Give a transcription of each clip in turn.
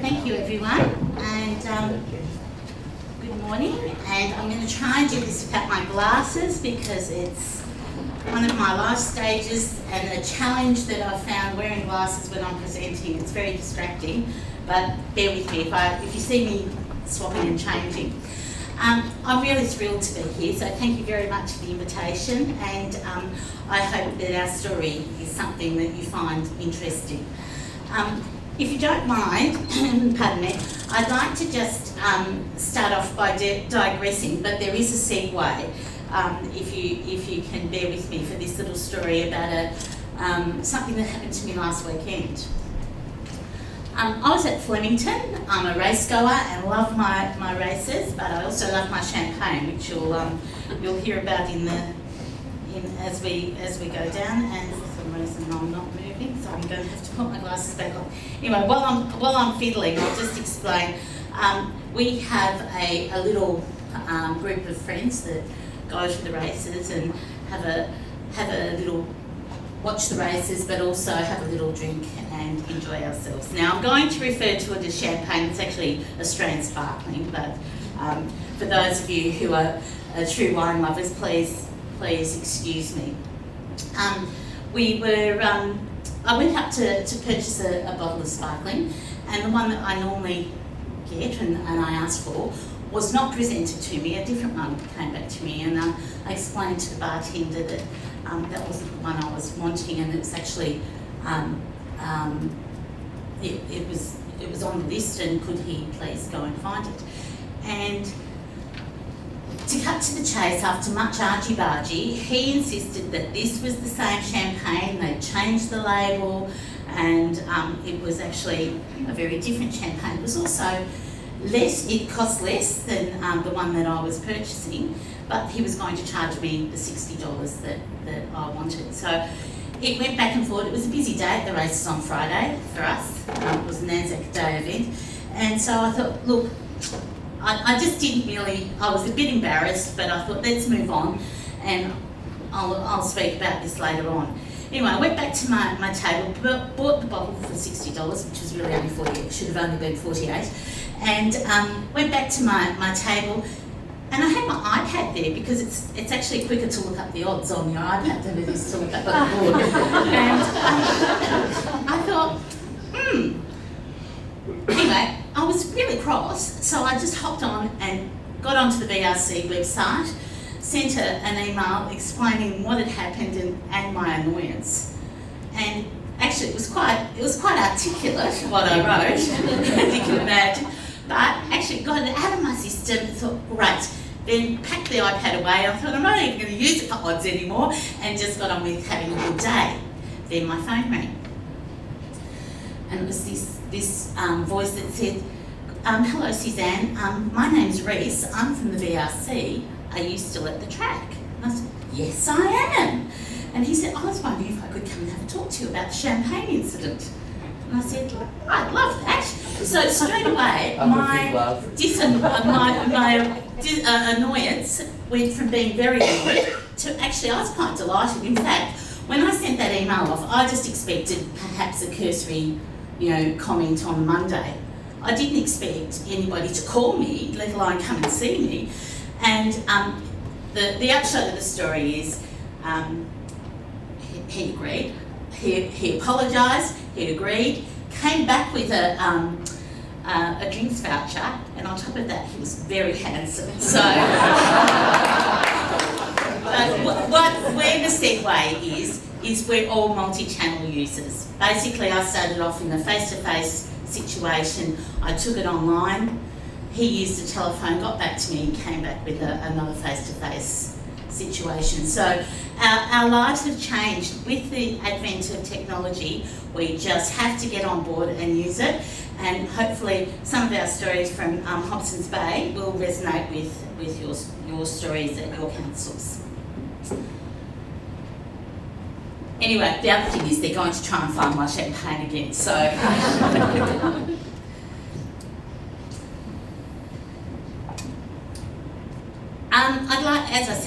Thank you, everyone, and good morning. And I'm going to try and do this without my glasses because it's one of my life stages and a challenge that I've found wearing glasses when I'm presenting. It's very distracting, but bear with me if you see me swapping and changing. I'm really thrilled to be here, so thank you very much for the invitation, and I hope that our story is something that you find interesting. If you don't mind, pardon me, I'd like to just start off by digressing, but there is a segue, if you can bear with me for this little story about something that happened to me last weekend. I was at Flemington. I'm a race goer and love my races, but I also love my champagne, which you'll hear about as we go down. And for some reason I'm not moving, so I'm going to have to put my glasses back on. Anyway, while I'm fiddling, I'll just explain. We have a little group of friends that go to the races and have a little watch the races, but also have a little drink and enjoy ourselves. Now, I'm going to refer to it as champagne. It's actually Australian sparkling, but for those of you who are true wine lovers, please excuse me. I went up to purchase a bottle of sparkling, and the one that I normally get and I asked for was not presented to me. A different one came back to me, and I explained to the bartender that that wasn't the one I was wanting, and it was actually it was on the list, and could he please go and find it? And to cut to the chase, after much argy-bargy, he insisted that this was the same champagne. They'd changed the label, and it was actually a very different champagne. It was also it cost less than the one that I was purchasing, but he was going to charge me the $60 that I wanted. So it went back and forth. It was a busy day at the races on Friday for us. It was an Anzac Day event. And so I thought, look, I just didn't really, I was a bit embarrassed, but I thought, let's move on, and I'll speak about this later on. Anyway, I went back to my table, bought the bottle for $60, which was really only 48, it should have only been 48, and went back to my table, and I had my iPad there because it's actually quicker to look up the odds on your iPad than it is to look up on the board. And I thought, Anyway, I was really cross, so I just hopped on and got onto the BRC website, sent an email explaining what had happened and my annoyance. And actually, it was quite articulate what I wrote, as you can imagine. But actually, got it out of my system and thought, great. Then packed the iPad away. I thought, I'm not even going to use it for odds anymore, and just got on with having a good day. Then my phone rang, and it was this voice that said, hello Suzanne, my name's Reese, I'm from the VRC, are you still at the track? And I said, yes I am. And he said, I was wondering if I could come and have a talk to you about the champagne incident. And I said, I'd love that. So straight away, my annoyance went from being very annoyed to actually I was quite delighted. In fact, when I sent that email off, I just expected perhaps a cursory comment on Monday. I didn't expect anybody to call me, let alone come and see me. And the upshot of the story is he agreed, he apologised, he agreed, came back with a drinks voucher, and on top of that he was very handsome. So where the segue is we're all multi-channel users. Basically, I started off in a face-to-face situation. I took it online. He used a telephone, got back to me, came back with another face-to-face situation. So our lives have changed. With the advent of technology, we just have to get on board and use it. And hopefully some of our stories from Hobsons Bay will resonate with your stories at your councils. Anyway, the other thing is they're going to try and find my champagne again, so.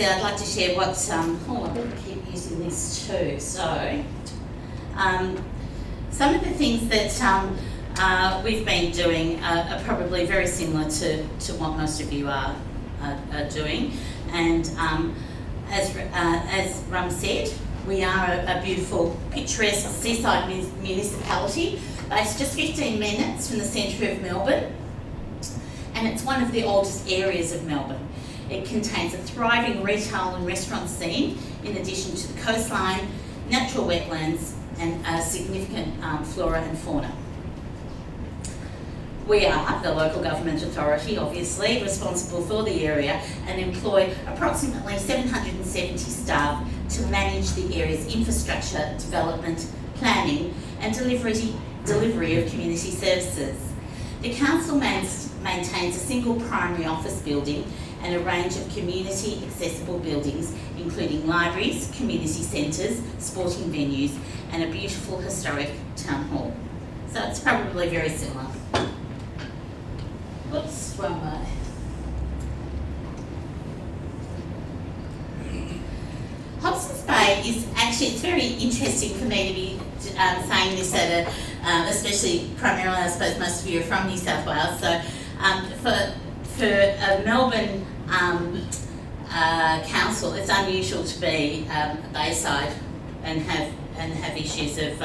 I'd like to share what's, I better keep using this too. So Some of the things that we've been doing are probably very similar to what most of you are doing. And as Rum said, we are a beautiful, picturesque seaside municipality based just 15 minutes from the centre of Melbourne. And it's one of the oldest areas of Melbourne. It contains a thriving retail and restaurant scene, in addition to the coastline, natural wetlands, and a significant flora and fauna. We are the local government authority, obviously, responsible for the area and employ approximately 770 staff to manage the area's infrastructure, development, planning and delivery of community services. The council maintains a single primary office building and a range of community accessible buildings, including libraries, community centres, sporting venues and a beautiful historic town hall. So it's probably very similar. Whoops, wrong way. Hobsons Bay is actually, it's very interesting for me to be saying this at especially primarily, I suppose most of you are from New South Wales, so for a Melbourne council, it's unusual to be Bayside and have issues of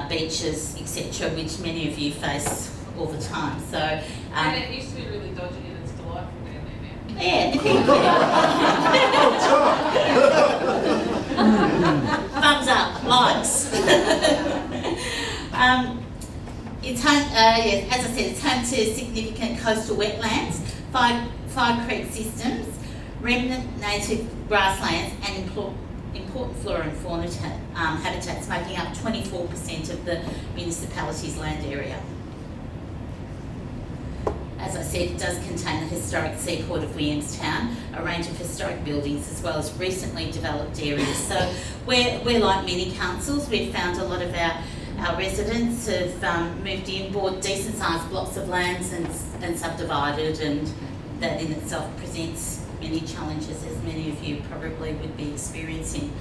beaches, etc., which many of you face all the time. So and it used to be really dodgy, and it's delightful down there now. Yeah, thumbs up, likes. It's home, as I said, it's home to significant coastal wetlands, five creek systems, remnant native grasslands, and important flora and fauna habitats, making up 24% of the municipality's land area. As I said, it does contain the historic seaport of Williamstown, a range of historic buildings, as well as recently developed areas. So we're like many councils. We've found a lot of our residents have moved in, bought decent sized blocks of lands and subdivided, and that in itself presents many challenges, as many of you probably would be experiencing.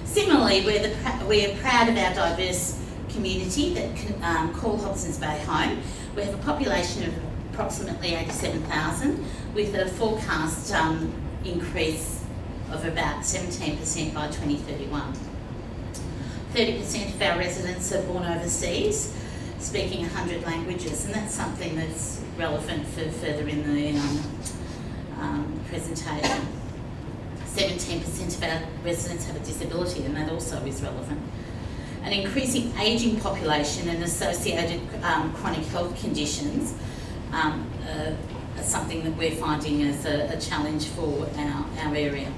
Similarly, we're proud of our diverse community that can call Hobsons Bay home. We have a population of approximately 87,000, with a forecast increase of about 17% by 2031. 30% of our residents are born overseas, speaking 100 languages, and that's something that's relevant for further in the presentation. 17% of our residents have a disability, and that also is relevant. An increasing ageing population and associated chronic health conditions are something that we're finding as a challenge for our area.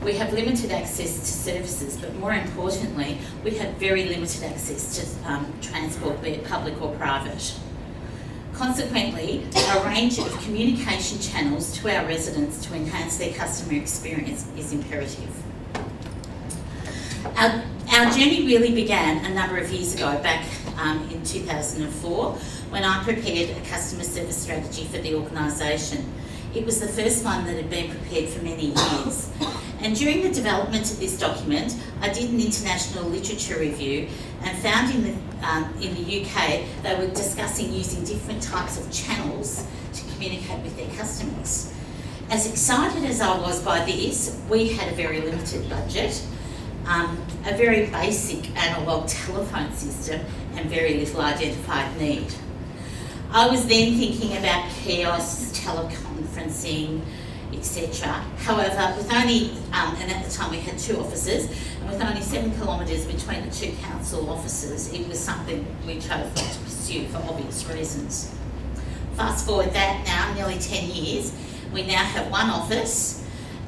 We have limited access to services, but more importantly, we have very limited access to transport, be it public or private. Consequently, a range of communication channels to our residents to enhance their customer experience is imperative. Our journey really began a number of years ago, back in 2004, when I prepared a customer service strategy for the organisation. It was the first one that had been prepared for many years. And during the development of this document, I did an international literature review and found in the UK they were discussing using different types of channels to communicate with their customers. As excited as I was by this, we had a very limited budget, a very basic analogue telephone system, and very little identified need. I was then thinking about kiosks, teleconferencing, etc. However, with only, and at the time we had 2 offices, and with only 7 kilometres between the 2 council offices, it was something we chose not to pursue for obvious reasons. Fast forward that now, nearly 10 years, we now have 1 office,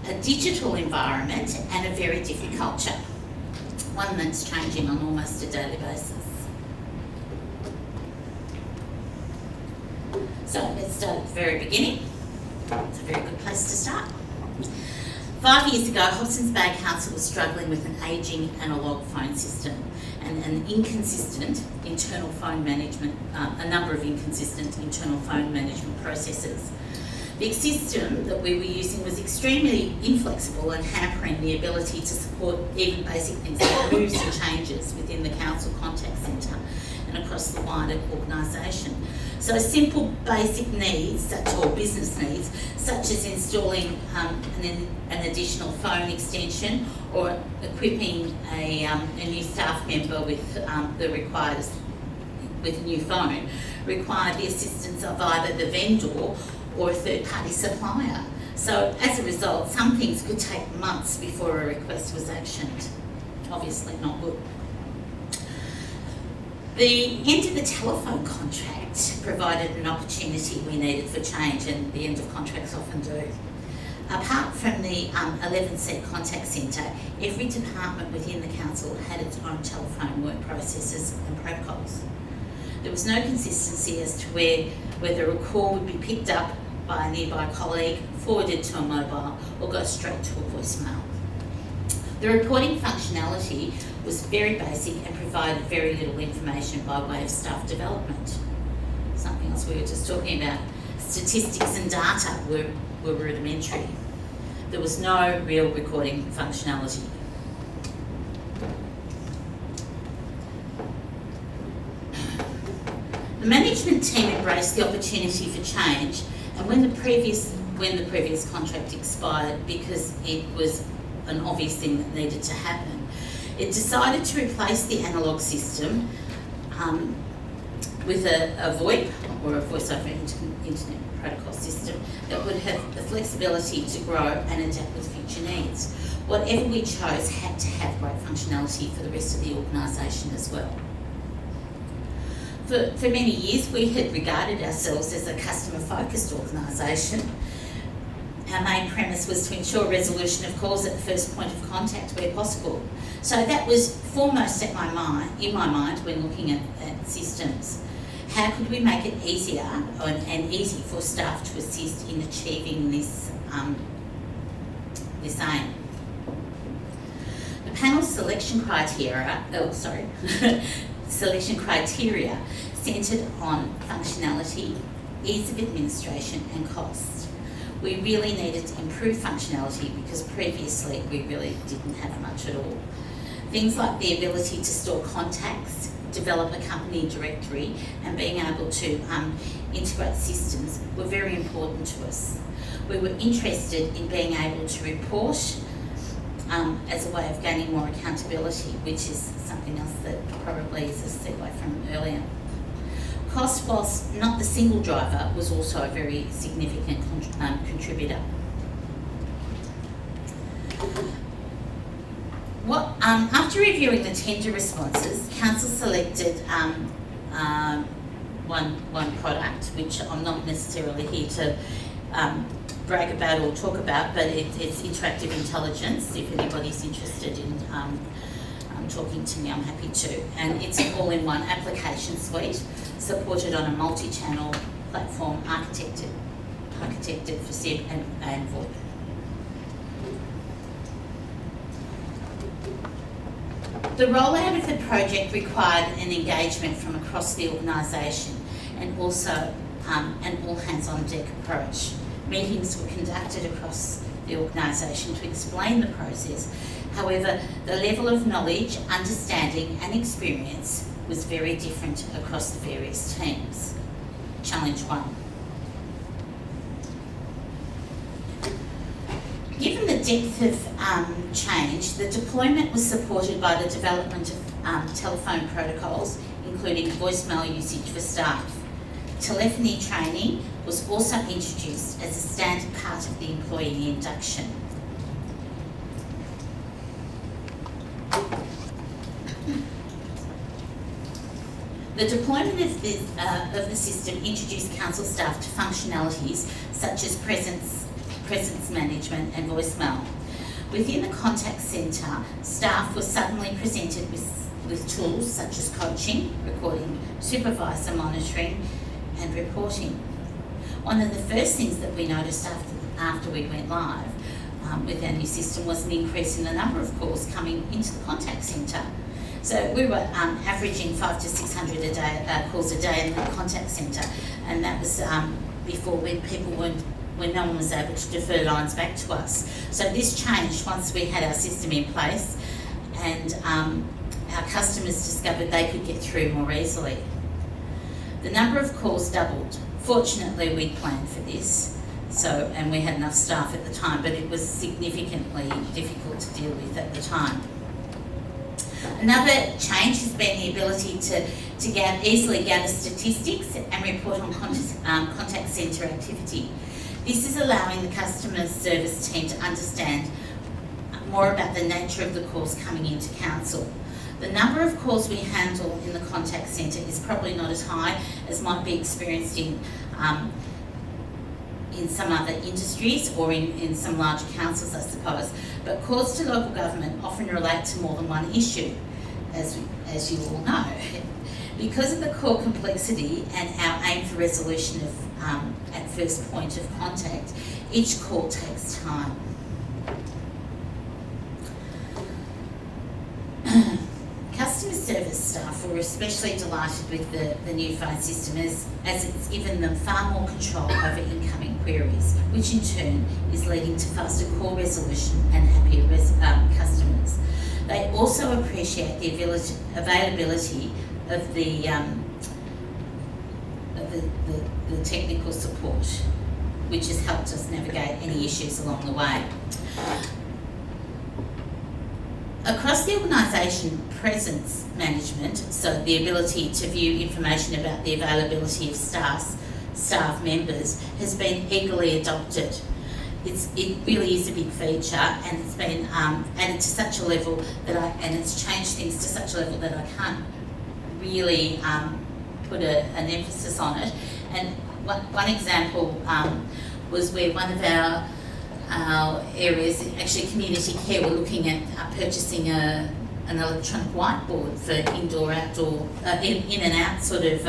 a digital environment, and a very different culture. One that's changing on almost a daily basis. So let's start at the very beginning. It's a very good place to start. 5 years ago, Hobsons Bay Council was struggling with an ageing analogue phone system and an inconsistent internal phone management, a number of inconsistent internal phone management processes. The system that we were using was extremely inflexible and hampering the ability to support even basic things like moves and changes within the council contact centre and across the wider organisation. So simple basic needs, or business needs, such as installing an additional phone extension or equipping a new staff member with with a new phone, required the assistance of either the vendor or a third-party supplier. So as a result, some things could take months before a request was actioned. Obviously not good. The end of the telephone contract provided an opportunity we needed for change, and the end of contracts often do. Apart from the 11-seat contact centre, every department within the council had its own telephone work processes and protocols. There was no consistency as to whether a call would be picked up by a nearby colleague, forwarded to a mobile, or go straight to a voicemail. The reporting functionality was very basic and provided very little information by way of staff development. Something else we were just talking about. Statistics and data were rudimentary. There was no real recording functionality. The management team embraced the opportunity for change, and when the previous contract expired, because it was an obvious thing that needed to happen, it decided to replace the analogue system with a VoIP, or a voice over internet protocol system, that would have the flexibility to grow and adapt with future needs. Whatever we chose had to have great functionality for the rest of the organisation as well. For many years, we had regarded ourselves as a customer-focused organisation. Our main premise was to ensure resolution of calls at the first point of contact where possible. So that was foremost in my mind when looking at systems. How could we make it easier and easy for staff to assist in achieving this aim? The panel's selection criteria centred on functionality, ease of administration and cost. We really needed to improve functionality because previously we really didn't have much at all. Things like the ability to store contacts, develop a company directory, and being able to integrate systems were very important to us. We were interested in being able to report as a way of gaining more accountability, which is something else that probably is a segue from earlier. Cost, whilst not the single driver, was also a very significant contributor. After reviewing the tender responses, Council selected one product, which I'm not necessarily here to brag about or talk about, but it's interactive intelligence. If anybody's interested in talking to me, I'm happy to. And it's an all-in-one application suite supported on a multi-channel platform architected for SIB and VoIP. The rollout of the project required an engagement from across the organisation and also an all-hands-on-deck approach. Meetings were conducted across the organisation to explain the process. However, the level of knowledge, understanding and experience was very different across the various teams. Challenge 1. Given the depth of change, the deployment was supported by the development of telephone protocols, including voicemail usage for staff. Telephony training was also introduced as a standard part of the employee induction. The deployment of the system introduced council staff to functionalities such as presence management and voicemail. Within the contact centre, staff were suddenly presented with tools such as coaching, recording, supervisor monitoring and reporting. One of the first things that we noticed after we went live with our new system was an increase in the number of calls coming into the contact centre. So we were averaging 500 to 600 calls a day in the contact centre, and that was before when people weren't when no one was able to defer lines back to us. So this changed once we had our system in place, and our customers discovered they could get through more easily. The number of calls doubled. Fortunately, we'd planned for this, and we had enough staff at the time, but it was significantly difficult to deal with at the time. Another change has been the ability to easily gather statistics and report on contact centre activity. This is allowing the customer service team to understand more about the nature of the calls coming into council. The number of calls we handle in the contact centre is probably not as high as might be experienced in some other industries or in some larger councils, I suppose. But calls to local government often relate to more than one issue, as you all know. Because of the call complexity and our aim for resolution of at first point of contact, each call takes time. Customer service staff were especially delighted with the new phone system as it's given them far more control over incoming queries, which in turn is leading to faster call resolution and happier customers. They also appreciate the availability of the technical support, which has helped us navigate any issues along the way. Across the organisation, presence management, so the ability to view information about the availability of staff members, has been eagerly adopted. It really is a big feature, and it's been added to such a level and it's changed things to such a level that I can't really put an emphasis on it. And one example was where one of our areas, actually community care, were looking at purchasing an electronic whiteboard for indoor, outdoor, in and out sort of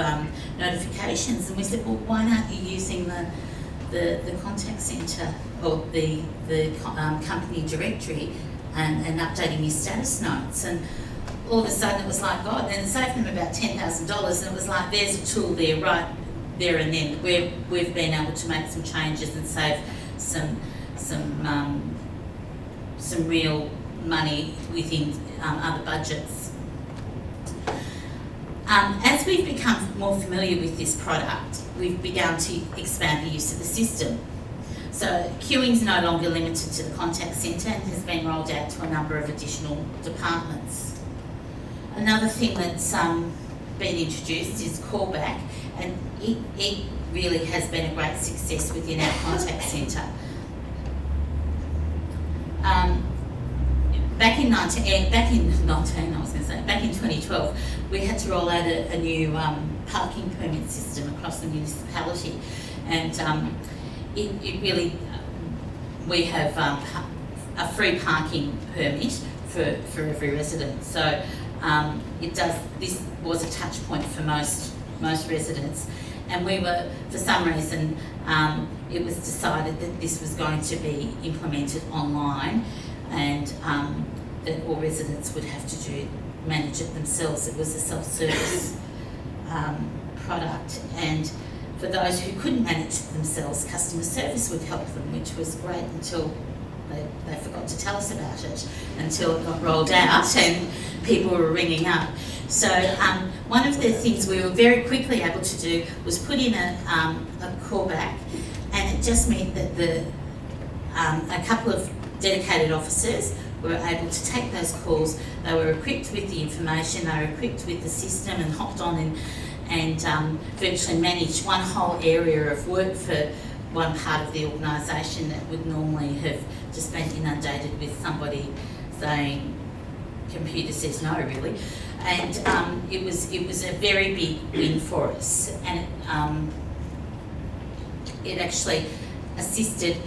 notifications, and we said, well, why aren't you using the contact centre or the company directory and updating your status notes? And all of a sudden it was like, God, then it saved them about $10,000, and it was like, there's a tool there right there and then where we've been able to make some changes and save some real money within other budgets. As we've become more familiar with this product, we've begun to expand the use of the system. So queuing is no longer limited to the contact centre and has been rolled out to a number of additional departments. Another thing that's been introduced is callback, and it really has been a great success within our contact centre. Back in 2012, we had to roll out a new parking permit system across the municipality, and it really, we have a free parking permit for every resident. So this was a touch point for most residents, and we were, for some reason, it was decided that this was going to be implemented online, and that all residents would have to manage it themselves. It was a self-service product, and for those who couldn't manage it themselves, customer service would help them, which was great until they forgot to tell us about it, until it got rolled out and people were ringing up. So one of the things we were very quickly able to do was put in a callback, and it just meant that a couple of dedicated officers were able to take those calls. They were equipped with the information, they were equipped with the system, and hopped on and virtually managed one whole area of work for one part of the organisation that would normally have just been inundated with somebody saying, computer says no, really. And it was a very big win for us, and it actually assisted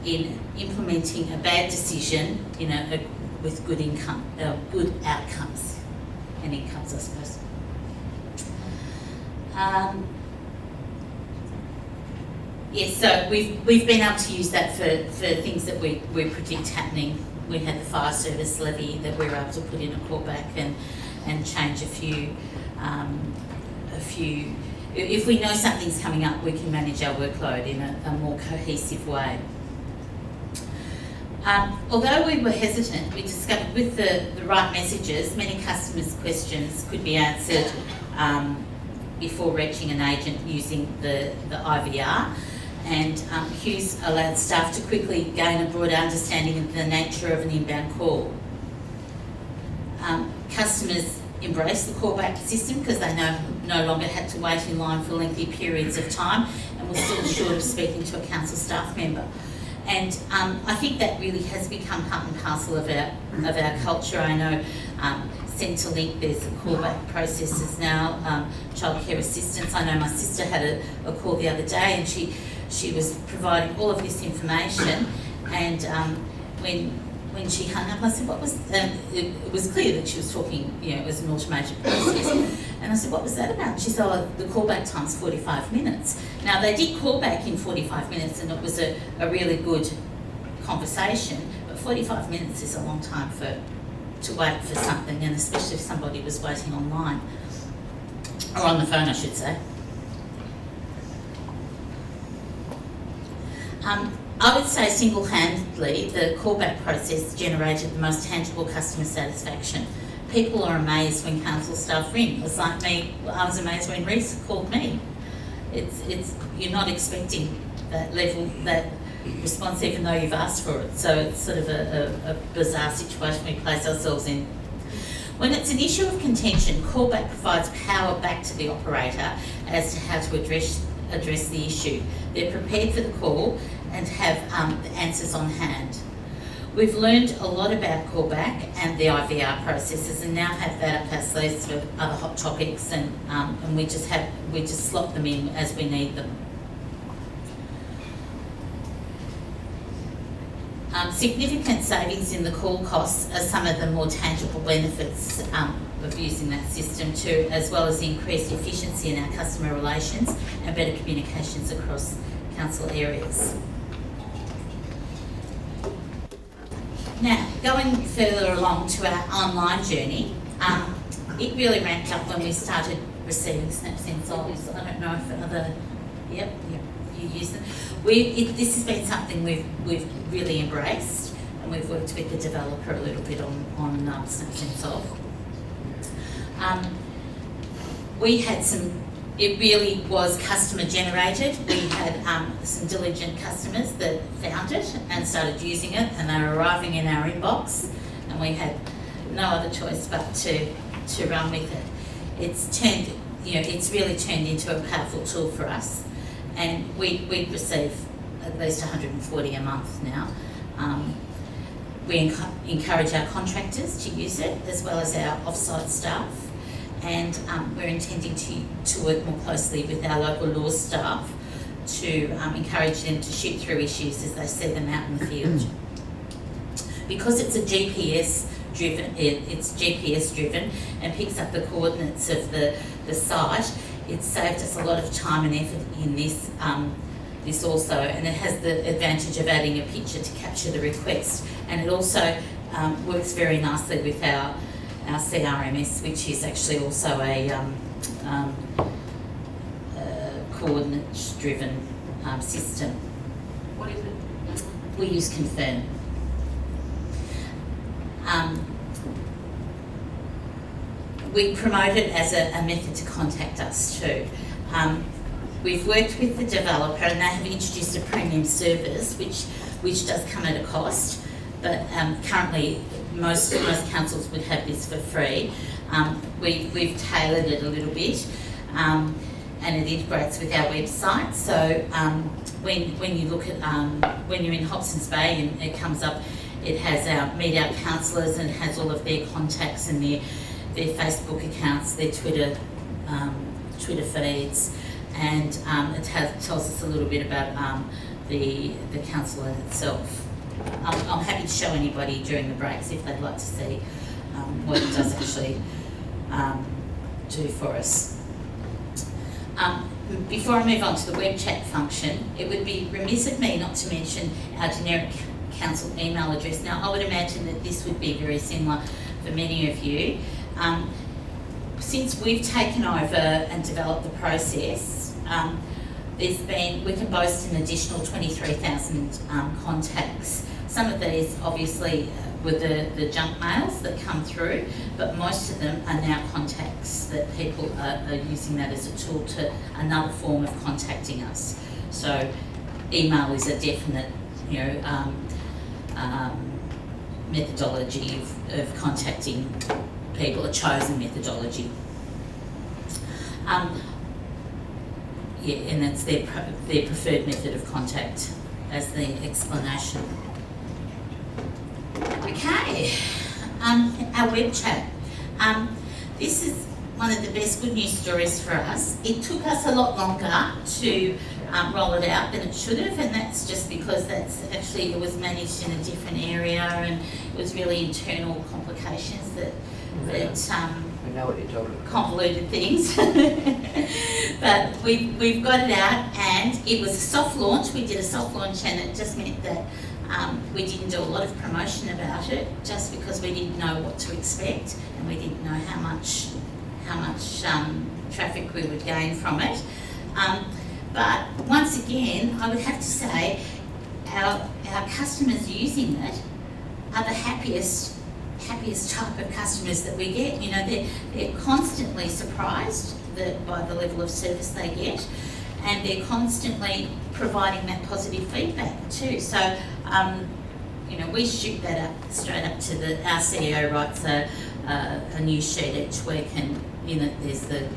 in implementing a bad decision with good outcomes and incomes, I suppose. Yes, so we've been able to use that for things that we predict happening. We had the fire service levy that we were able to put in a callback and change a few if we know something's coming up, we can manage our workload in a more cohesive way. Although we were hesitant, we discovered with the right messages, many customers' questions could be answered before reaching an agent using the IVR. And Hughes allowed staff to quickly gain a broader understanding of the nature of an inbound call. Customers embraced the callback system because they no longer had to wait in line for lengthy periods of time and were still assured of speaking to a council staff member. And I think that really has become part and parcel of our culture. I know Centrelink, there's a callback processes now, childcare assistance. I know my sister had a call the other day and she was providing all of this information, and when she hung up, I said, what was, it was clear that she was talking, it was an automated process. And I said, what was that about? And she said, oh, the callback time's 45 minutes. Now, they did call back in 45 minutes and it was a really good conversation, but 45 minutes is a long time to wait for something, and especially if somebody was waiting online, or on the phone, I should say. I would say single-handedly, the callback process generated the most tangible customer satisfaction. People are amazed when council staff ring. It's like me, I was amazed when Reece called me. You're not expecting that level, that response, even though you've asked for it. So it's sort of a bizarre situation we place ourselves in. When it's an issue of contention, callback provides power back to the operator as to how to address the issue. They're prepared for the call and have the answers on hand. We've learned a lot about callback and the IVR processes, and now have that up our sleeves for other hot topics, and we just slot them in as we need them. Significant savings in the call costs are some of the more tangible benefits of using that system too, as well as the increased efficiency in our customer relations and better communications across council areas. Now, going further along to our online journey, it really ramped up when we started receiving snaps and sols. I don't know if other, yep, you use them. This has been something we've really embraced, and we've worked with the developer a little bit on snaps and sols. We had it really was customer generated. We had some diligent customers that found it and started using it, and they were arriving in our inbox, and we had no other choice but to run with it. It's really turned into a powerful tool for us, and we receive at least 140 a month now. We encourage our contractors to use it, as well as our off-site staff. And we're intending to work more closely with our local law staff to encourage them to shoot through issues as they see them out in the field. Because it's GPS driven and picks up the coordinates of the site, it's saved us a lot of time and effort in this also, and it has the advantage of adding a picture to capture the request, and it also works very nicely with our CRMS, which is actually also a coordinates-driven system. What is it? We use Confirm. We promote it as a method to contact us too. We've worked with the developer, and they have introduced a premium service, which does come at a cost, but currently most councils would have this for free. We've tailored it a little bit, and it integrates with our website. So when you look at when you're in Hobsons Bay and it comes up, it has our meet our councillors, and it has all of their contacts and their Facebook accounts, their Twitter feeds, and it tells us a little bit about the council itself. I'm happy to show anybody during the breaks if they'd like to see what it does actually do for us. Before I move on to the web chat function, it would be remiss of me not to mention our generic council email address. Now, I would imagine that this would be very similar for many of you. since we've taken over and developed the process, we can boast an additional 23,000 contacts. Some of these obviously were the junk mails that come through, but most of them are now contacts that people are using that as a tool to another form of contacting us. So email is a definite, methodology of contacting people, a chosen methodology. And that's their preferred method of contact as the explanation. Okay, our web chat. This is one of the best good news stories for us. It took us a lot longer to roll it out than it should have, and that's just because it was managed in a different area, and it was really internal complications that I know what you're talking about. Convoluted things. But we've got it out, and it was a soft launch. We did a soft launch, and it just meant that we didn't do a lot of promotion about it, just because we didn't know what to expect, and we didn't know how much traffic we would gain from it. But once again, I would have to say our customers using it are the happiest type of customers that we get. They're constantly surprised by the level of service they get, and they're constantly providing that positive feedback too. So, we shoot that up straight up to our CEO writes a news sheet each week, and in it there's the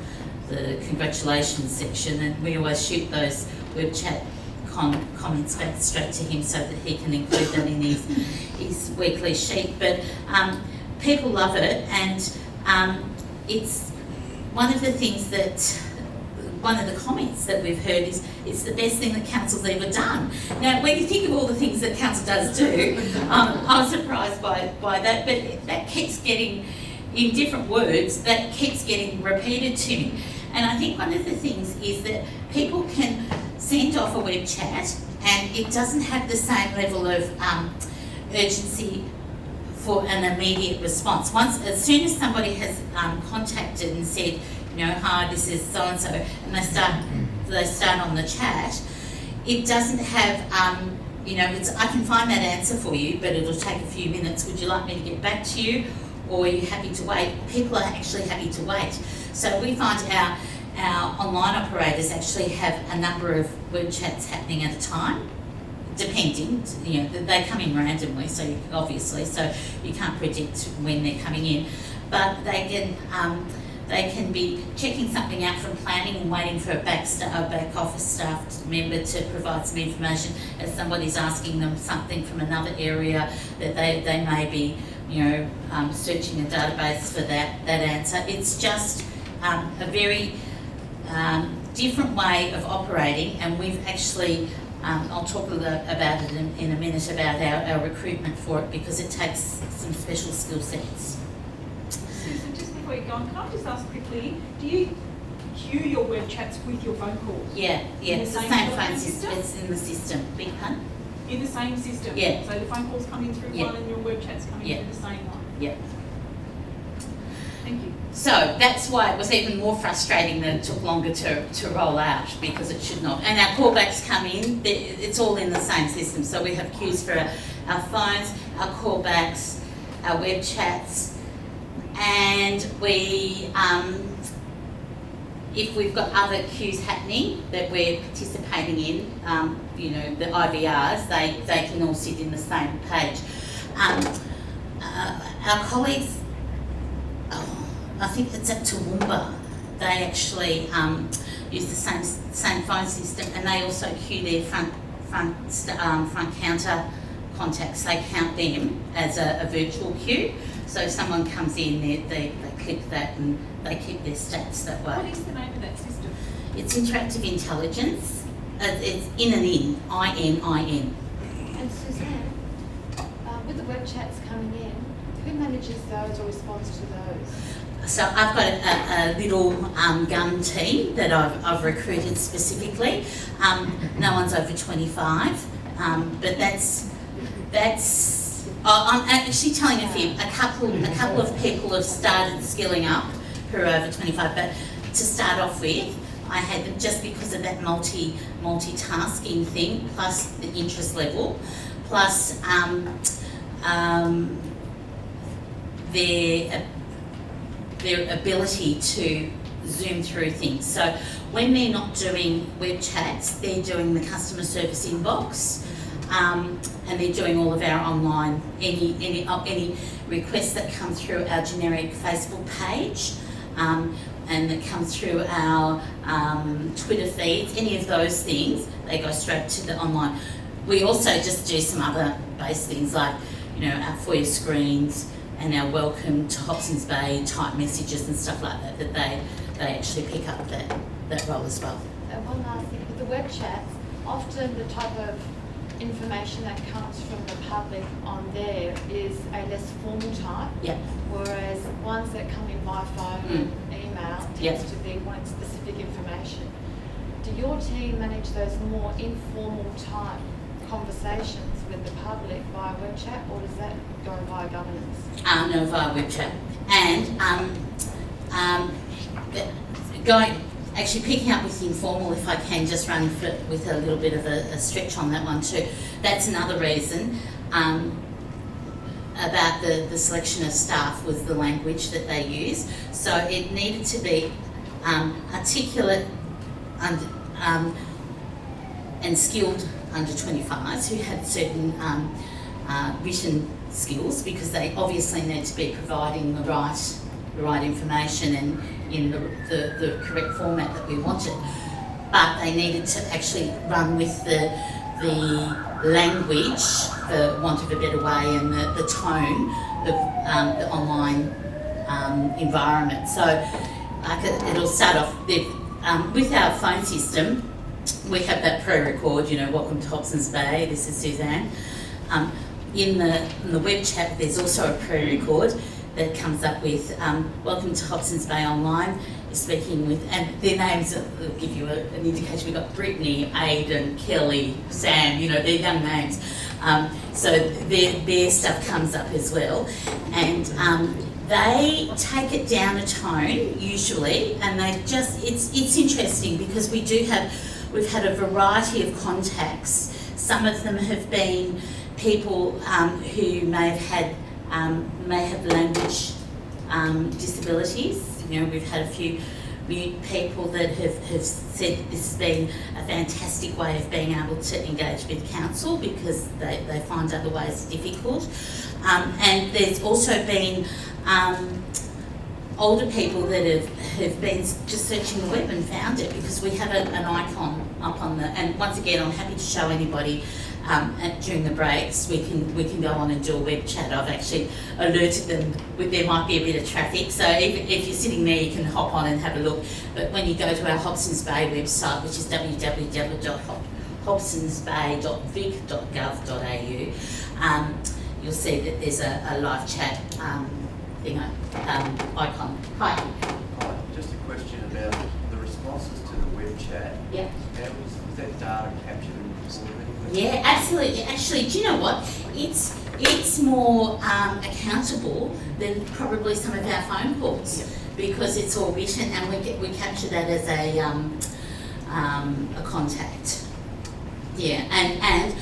congratulations section, and we always shoot those web chat comments back straight to him so that he can include that in his weekly sheet. But people love it, and it's one of the things one of the comments that we've heard is it's the best thing that council's ever done. Now, when you think of all the things that council does do, I'm surprised by that, but that keeps getting, in different words, that keeps getting repeated to me. And I think one of the things is that people can send off a web chat and it doesn't have the same level of urgency for an immediate response. As soon as somebody has contacted and said, hi, this is so-and-so, and they start on the chat, it doesn't have, I can find that answer for you, but it'll take a few minutes. Would you like me to get back to you? Or are you happy to wait? People are actually happy to wait. So we find our online operators actually have a number of web chats happening at a time, depending, they come in randomly, so obviously, so you can't predict when they're coming in, but they can be checking something out from planning and waiting for a back office staff member to provide some information as somebody's asking them something from another area that they may be, searching a database for that answer. It's just a very different way of operating, and we've actually, I'll talk a little about it in a minute about our recruitment for it, because it takes some special skill sets. Susan, just before you go on, can I just ask quickly, do you queue your web chats with your phone calls? Yeah, it's the same phone system. It's in the system. Big pun? In the same system? Yeah. So the phone calls come in through one and your web chats come in through the same one? Yeah. Thank you. So that's why it was even more frustrating that it took longer to roll out, because it should not. And our callbacks come in, it's all in the same system. So we have queues for our phones, our callbacks, our web chats, and we, if we've got other queues happening that we're participating in, the IVRs, they can all sit in the same page. Our colleagues, I think it's at Toowoomba, they actually use the same phone system, and they also queue their front counter contacts. They count them as a virtual queue. So if someone comes in, they click that and they keep their stats that way. What is the name of that system? It's interactive intelligence. It's IN. And Suzanne, with the web chats coming in, who manages those or responds to those? So I've got a little gun team that I've recruited specifically. No one's over 25, but that's. I'm actually telling a couple of people have started skilling up who are over 25, but to start off with, I had them just because of that multitasking thing, plus the interest level, plus their ability to zoom through things. So when they're not doing web chats, they're doing the customer service inbox, and they're doing all of our online, any requests that come through our generic Facebook page, and that come through our Twitter feeds, any of those things, they go straight to the online. We also just do some other base things like, you know, our FOIA screens and our welcome to Hobsons Bay type messages and stuff like that, that they actually pick up that role as well. One last thing, with the web chats, often the type of information that comes from the public on there is a less formal type, Yeah. whereas ones that come in via phone and email tends to be wanting specific information. Do your team manage those more informal type conversations with the public via web chat, or does that go via governance? No, via web chat. And actually picking up with informal, if I can just run with a little bit of a stretch on that one too. That's another reason about the selection of staff was the language that they use. So it needed to be articulate and skilled under 25s who had certain written skills, because they obviously need to be providing the right information and in the correct format that we wanted. But they needed to actually run with the language, for want of a better way, and the tone of the online environment. So it'll start off with our phone system. We have that pre-record, you know, welcome to Hobsons Bay, this is Suzanne. In the web chat, there's also a pre-record that comes up with welcome to Hobsons Bay Online. You're speaking with, and their names will give you an indication. We've got Brittany, Aidan, Kelly, Sam, you know, they're young names. So their stuff comes up as well. And they take it down a tone usually, and they just, it's interesting because we've had a variety of contacts. Some of them have been people who may have language disabilities. You know, we've had a few people that have said this has been a fantastic way of being able to engage with council because they find other ways difficult. And there's also been older people that have been just searching the web and found it, because we have an icon up on the, and once again I'm happy to show anybody during the breaks, we can go on and do a web chat. I've actually alerted them there might be a bit of traffic, so if you're sitting there you can hop on and have a look. But when you go to our Hobsons Bay website, which is www.hobsonsbay.vic.gov.au, you'll see that there's a live chat icon. Hi. Hi, just a question about the responses to the web chat. Yeah. Was that data captured and recorded? Yeah, absolutely. Actually, do you know what? It's more accountable than probably some of our phone calls, because it's all written and we capture that as a contact. Yeah, and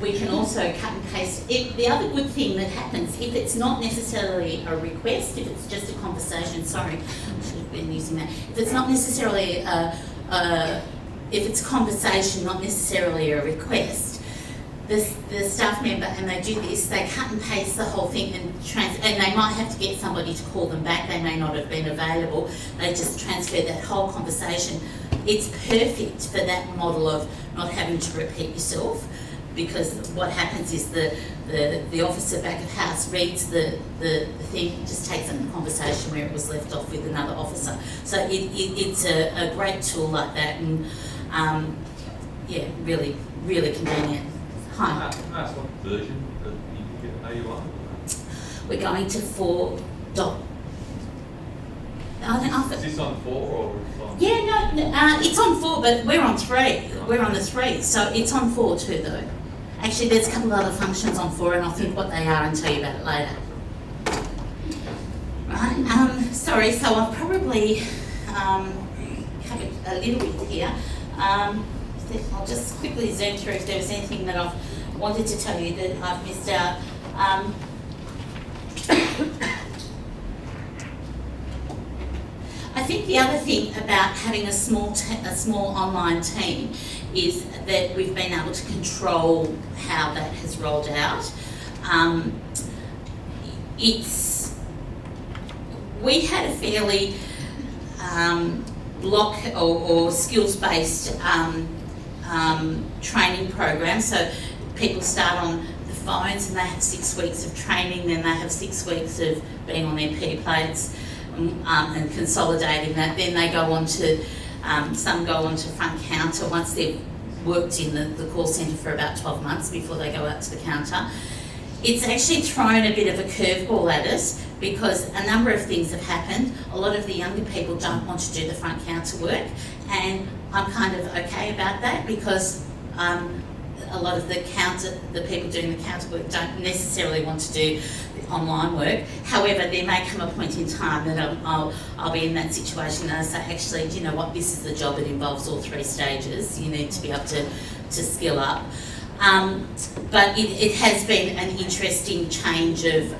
we can also cut and paste. The other good thing that happens, if it's not necessarily a request, if it's just a conversation, sorry, I should have been using that. If it's not necessarily if it's conversation, not necessarily a request, the staff member, and they do this, they cut and paste the whole thing and they might have to get somebody to call them back, they may not have been available, they just transfer that whole conversation. It's perfect for that model of not having to repeat yourself, because what happens is the officer back of house reads the thing, just takes up the conversation where it was left off with another officer. So it's a great tool like that, and yeah, really, really convenient. Hi. Can I ask what version that are you on? We're going to 4. Is this on 4 or on? Yeah, no, it's on 4, but we're on 3. We're on the 3, so it's on 4 too, though. Actually, there's a couple of other functions on 4, and I'll think what they are and tell you about it later. Right. Sorry, so I've probably covered a little bit here. I'll just quickly zoom through if there was anything that I've wanted to tell you that I've missed out. I think the other thing about having a small online team is that we've been able to control how that has rolled out. We had a fairly block or skills-based training program. So people start on the phones and they have 6 weeks of training, then they have 6 weeks of being on their P plates and consolidating that. Then they go on to, some go on to front counter once they've worked in the call centre for about 12 months before they go out to the counter. It's actually thrown a bit of a curveball at us because a number of things have happened. A lot of the younger people don't want to do the front counter work, and I'm kind of okay about that because a lot of the people doing the counter work don't necessarily want to do the online work. However, there may come a point in time that I'll be in that situation and I say, actually, do you know what, this is the job, it involves all 3 stages. You need to be able to skill up. But it has been an interesting change of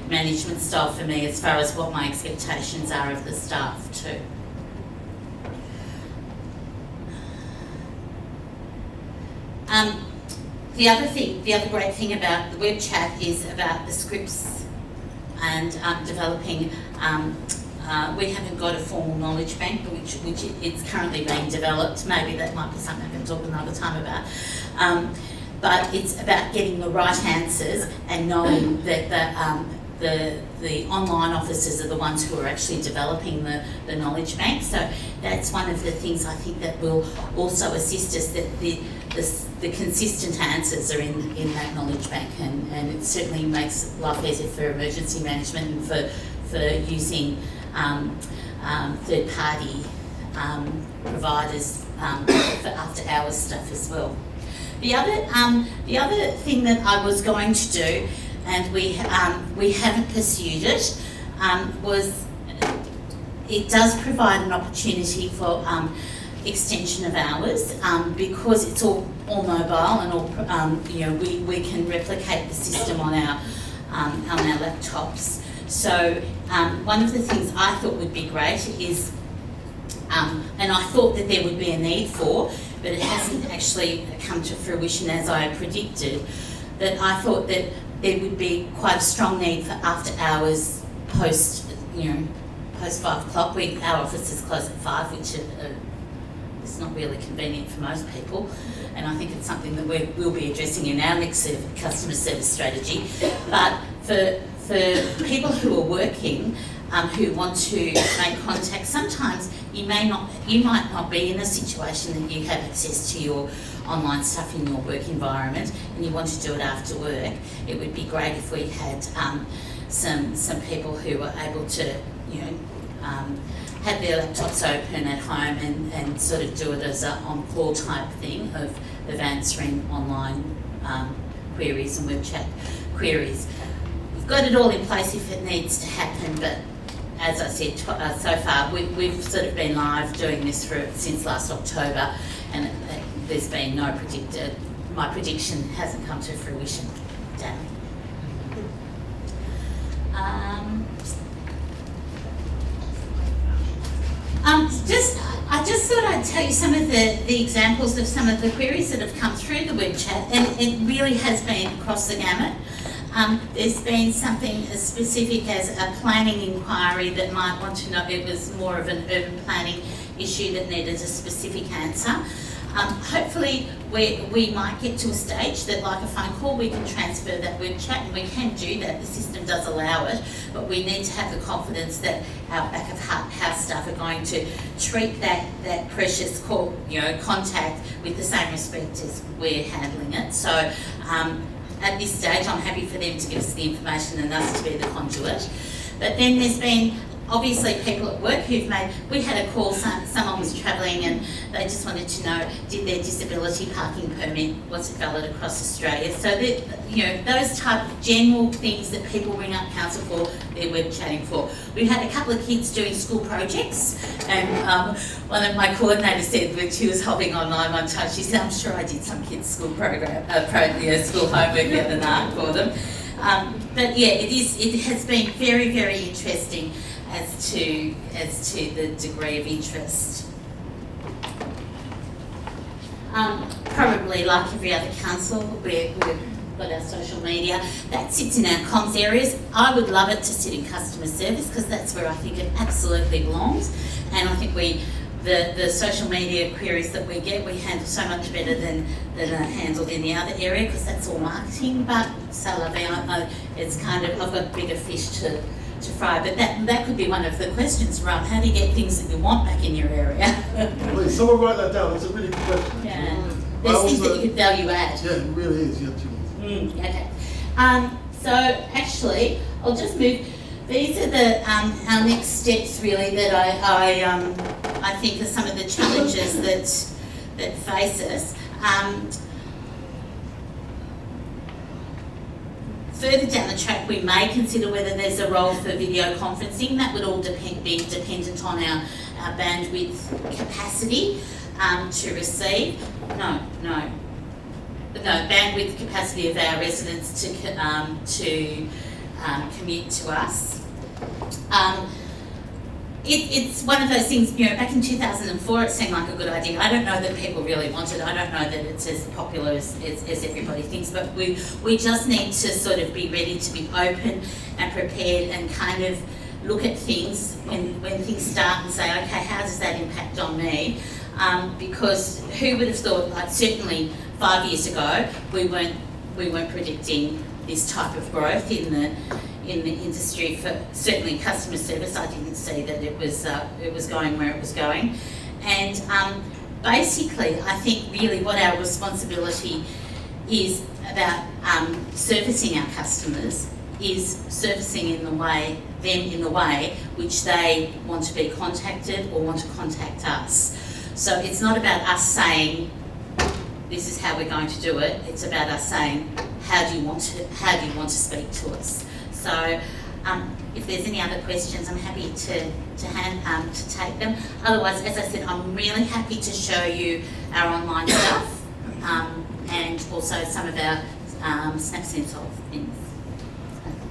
management style for me as far as what my expectations are of the staff too. The other great thing about the web chat is about the scripts and developing. We haven't got a formal knowledge bank, which it's currently being developed. Maybe that might be something I can talk another time about. But it's about getting the right answers and knowing that the online officers are the ones who are actually developing the knowledge bank. So that's one of the things I think that will also assist us, that the consistent answers are in that knowledge bank, and it certainly makes life easier for emergency management and for using third-party providers for after-hours stuff as well. The other thing that I was going to do, and we haven't pursued it, was it does provide an opportunity for extension of hours because it's all mobile and all we can replicate the system on our laptops. So one of the things I thought would be great is, and I thought that there would be a need for, but it hasn't actually come to fruition as I had predicted, that I thought that there would be quite a strong need for after hours post 5 o'clock. Our offices close at 5, which is not really convenient for most people, and I think it's something that we'll be addressing in our next customer service strategy. But for people who are working, who want to make contact, sometimes you might not be in a situation that you have access to your online stuff in your work environment and you want to do it after work. It would be great if we had some people who were able to have their laptops open at home and sort of do it as an on-call type thing of answering online queries and web chat queries. We've got it all in place if it needs to happen, but as I said, so far we've sort of been live doing this since last October, and there's been no my prediction hasn't come to fruition. Damn. I just thought I'd tell you some of the examples of some of the queries that have come through the web chat, and it really has been across the gamut. There's been something as specific as a planning inquiry that might want to know, it was more of an urban planning issue that needed a specific answer. Hopefully we might get to a stage that, like a phone call, we can transfer that web chat, and we can do that, the system does allow it, but we need to have the confidence that our back of house staff are going to treat that precious call, contact with the same respect as we're handling it. So at this stage I'm happy for them to give us the information and us to be the conduit. But then there's been obviously people at work who've we had a call, someone was travelling and they just wanted to know, did their disability parking permit, was it valid across Australia? So that, those type of general things that people ring up council for, they're web chatting for. We've had a couple of kids doing school projects, and one of my coordinators said when she was hopping online one time, she said, I'm sure I did some kids' school school homework the other night for them. But yeah, it has been very, very interesting as to the degree of interest. Probably like every other council, we've got our social media. That sits in our comms areas. I would love it to sit in customer service because that's where I think it absolutely belongs. And I think the social media queries that we get, we handle so much better than are handled in the other area because that's all marketing. But it's kind of, I've got bigger fish to fry. But that could be one of the questions, Ram. How do you get things that you want back in your area? Please, someone write that down. It's a really good question. Yeah. There's things that you could value add. Yeah, it really is. Yeah, okay. So actually, I'll just move. These are our next steps really that I think are some of the challenges that face us. Further down the track, we may consider whether there's a role for video conferencing. That would all be dependent on our bandwidth capacity to receive. No, bandwidth capacity of our residents to commute to us. It's one of those things, back in 2004 it seemed like a good idea. I don't know that people really want it. I don't know that it's as popular as everybody thinks, but we just need to sort of be ready to be open and prepared and kind of look at things when things start and say, okay, how does that impact on me? Because who would have thought, like certainly 5 years ago, we weren't predicting this type of growth in the industry for certainly customer service. I didn't see that it was going where it was going, and basically I think really what our responsibility is about servicing our customers is servicing in the way which they want to be contacted or want to contact us. So it's not about us saying this is how we're going to do it. It's about us saying how do you want to speak to us. So if there's any other questions, I'm happy to take them. Otherwise, as I said, I'm really happy to show you our online stuff and also some of our snapshots of things.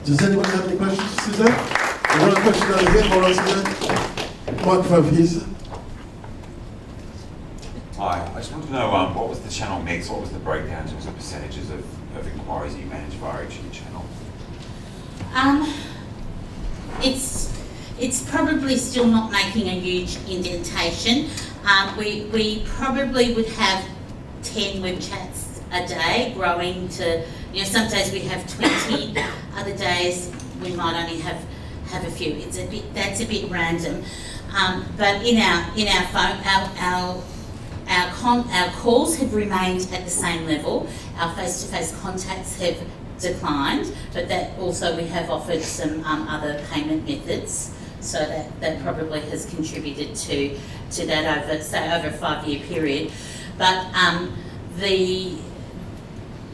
Does anyone have any questions, Suzanne? We've got a question over here. Hold on, Suzanne. Microphone, please. Hi, I just wanted to know what was the channel mix, what was the breakdown in terms of percentages of inquiries you managed via each channel? It's probably still not making a huge indentation. We probably would have 10 web chats a day, growing to, some days we have 20, other days we might only have a few. That's a bit random. But in our phone, our calls have remained at the same level. Our face-to-face contacts have declined, but that also we have offered some other payment methods, so that probably has contributed to that over a 5-year period. But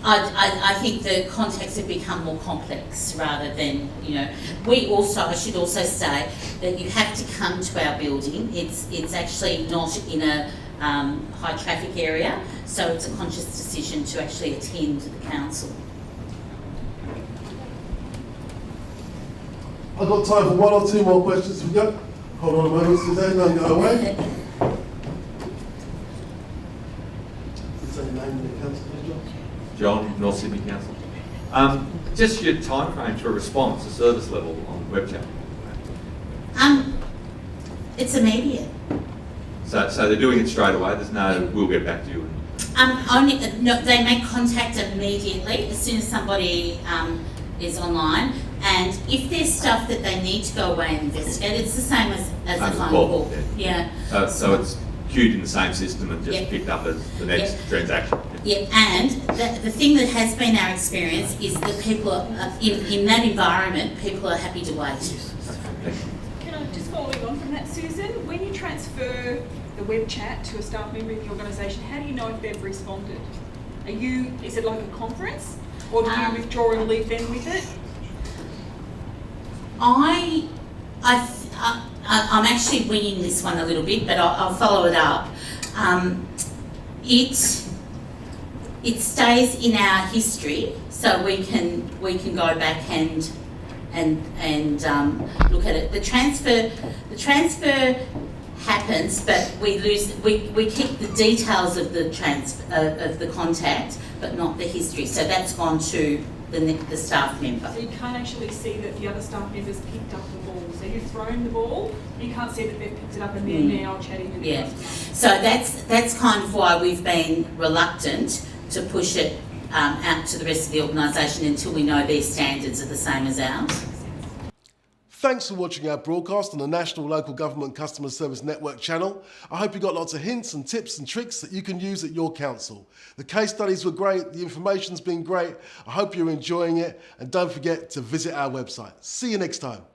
I think the contacts have become more complex rather than, I should also say that you have to come to our building. It's actually not in a high traffic area, so it's a conscious decision to actually attend the council. I've got time for one or two more questions. We go. Hold on a moment, Suzanne, don't go away. Say your name and the council, please, John. John, North Sydney Council. Just your time frame for a response, the service level on web chat. It's immediate. So they're doing it straight away. There's no, we'll get back to you. They make contact immediately as soon as somebody is online. And if there's stuff that they need to go away and investigate, it's the same as a phone call. Yeah. So it's queued in the same system and just picked up as the next transaction. Yeah, and the thing that has been our experience is that people are, in that environment, people are happy to wait. Can I just on from that, Susan. When you transfer the web chat to a staff member in the organisation, how do you know if they've responded? Is it like a conference, or do you withdraw and leave them with it? I'm actually winging this one a little bit, but I'll follow it up. It stays in our history, so we can go back and look at it. The transfer happens, but we keep the details of the contact, but not the history. So that's gone to the staff member. So you can't actually see that the other staff members picked up the ball. So you've thrown the ball, you can't see that they've picked it up and they're now chatting to the customer. So that's kind of why we've been reluctant to push it out to the rest of the organisation until we know their standards are the same as ours. Thanks for watching our broadcast on the National Local Government Customer Service Network channel. I hope you got lots of hints and tips and tricks that you can use at your council. The case studies were great, the information's been great. I hope you're enjoying it, and don't forget to visit our website. See you next time.